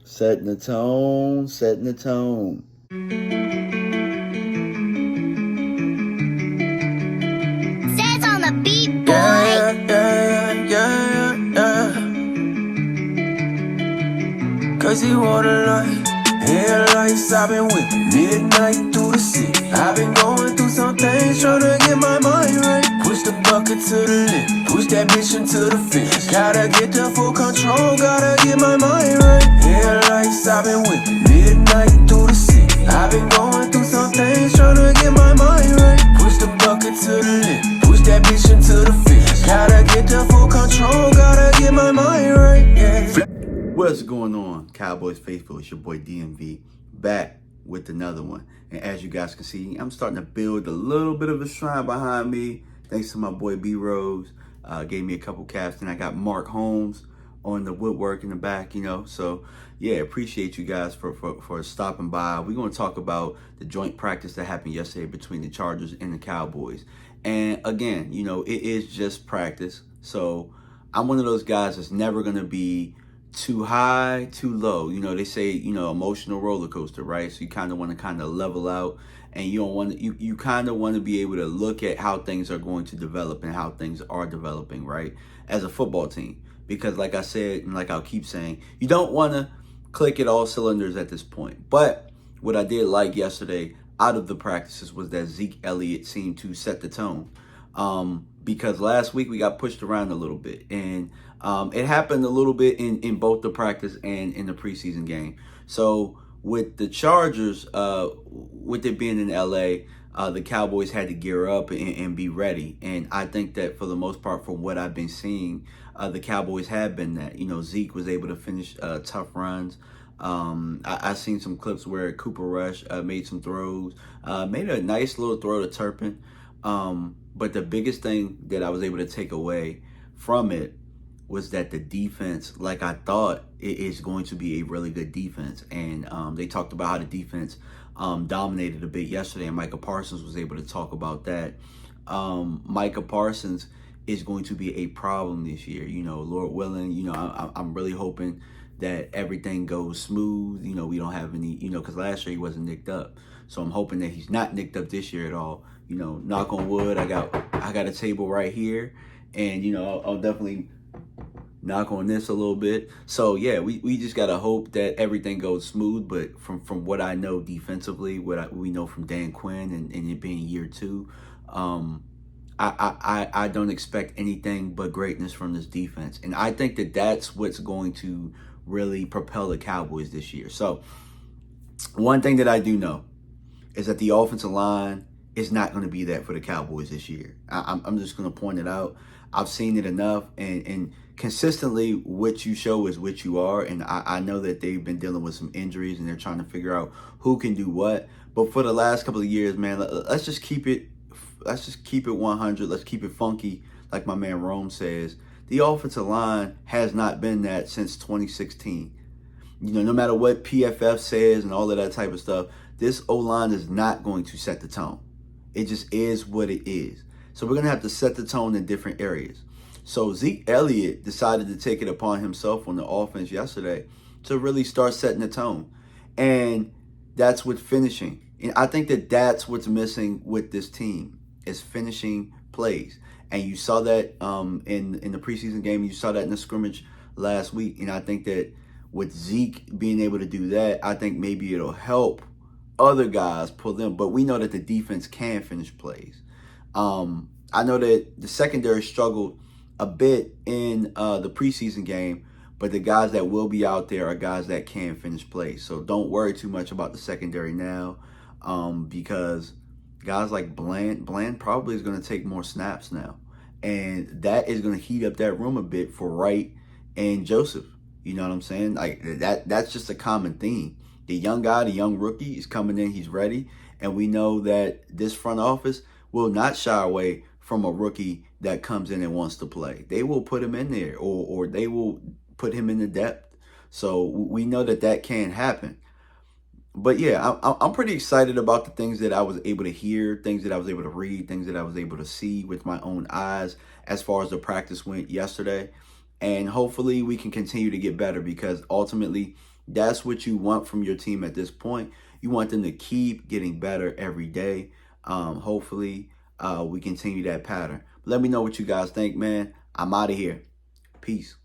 Setting the tone, setting the tone. Says on the beat, boy. Yeah. Cause he wanna light. Headlights, I've been with midnight through the city. I've been going through some things, tryna get my mind right. Push the bucket to the lip, push that bitch into the fence. Gotta get the full control, gotta get my mind right. Headlights, I've been with midnight through the city. I've been going through some things, tryna get my mind right. Push the bucket to the lip, push that bitch into the fence. Gotta get the full control, gotta get my mind right. Yeah. What's going on, Cowboys faithful? It's your boy DMV back with another one. And as you guys can see, I'm starting to build a little bit of a shrine behind me. Thanks to my boy B Rose, gave me a couple caps, and I got Mark Holmes on the woodwork in the back. So yeah, appreciate you guys for stopping by. We're going to talk about the joint practice that happened yesterday between the Chargers and the Cowboys. And again, it is just practice. So I'm one of those guys that's never going to be too high, too low. They say, emotional roller coaster, right? So you kind of want to level out, and you don't want to, you kind of want to be able to look at how things are going to develop and how things are developing, right? As a football team. Because like I said, and like I'll keep saying, you don't want to click at all cylinders at this point. But what I did like yesterday out of the practices was that Zeke Elliott seemed to set the tone. Because last week we got pushed around a little bit, and it happened a little bit in both the practice and in the preseason game. So with the Chargers, with it being in LA, the Cowboys had to gear up and be ready. And I think that for the most part, from what I've been seeing, the Cowboys have been that. Zeke was able to finish tough runs. I seen some clips where Cooper Rush made some throws, made a nice little throw to Turpin. But the biggest thing that I was able to take away from it was that the defense, like I thought, it is going to be a really good defense. And they talked about how the defense dominated a bit yesterday, and Micah Parsons was able to talk about that. Micah Parsons is going to be a problem this year. Lord willing, I'm really hoping that everything goes smooth. We don't have any, because last year he wasn't nicked up. So I'm hoping that he's not nicked up this year at all. Knock on wood. I got a table right here, and I'll definitely knock on this a little bit. So yeah, we just gotta hope that everything goes smooth. But from what I know defensively, we know from Dan Quinn and it being year 2, I don't expect anything but greatness from this defense, and I think that that's what's going to really propel the Cowboys this year. So one thing that I do know is that the offensive line is not going to be that for the Cowboys this year. I'm just going to point it out. I've seen it enough, and consistently what you show is what you are. And I know that they've been dealing with some injuries, and they're trying to figure out who can do what. But for the last couple of years, man, let's just keep it 100. Let's keep it funky, like my man Rome says. The offensive line has not been that since 2016. No matter what PFF says and all of that type of stuff, this O-line is not going to set the tone. It just is what it is. So we're going to have to set the tone in different areas. So Zeke Elliott decided to take it upon himself on the offense yesterday to really start setting the tone. And that's with finishing. And I think that that's what's missing with this team is finishing plays. And you saw that in the preseason game. You saw that in the scrimmage last week. And I think that with Zeke being able to do that, I think maybe it'll help other guys pull them. But we know that the defense can finish plays. I know that the secondary struggled a bit in the preseason game, but the guys that will be out there are guys that can finish plays. So don't worry too much about the secondary now, because guys like Bland probably is going to take more snaps now. And that is going to heat up that room a bit for Wright and Joseph. You know what I'm saying? Like that's just a common theme. The young guy, the young rookie is coming in, he's ready. And we know that this front office will not shy away from a rookie that comes in and wants to play. They will put him in there, or they will put him in the depth. So we know that that can happen. But yeah, I'm pretty excited about the things that I was able to hear, things that I was able to read, things that I was able to see with my own eyes as far as the practice went yesterday. And hopefully we can continue to get better, because ultimately that's what you want from your team at this point. You want them to keep getting better every day. Hopefully we continue that pattern. Let me know what you guys think, man. I'm out of here. Peace.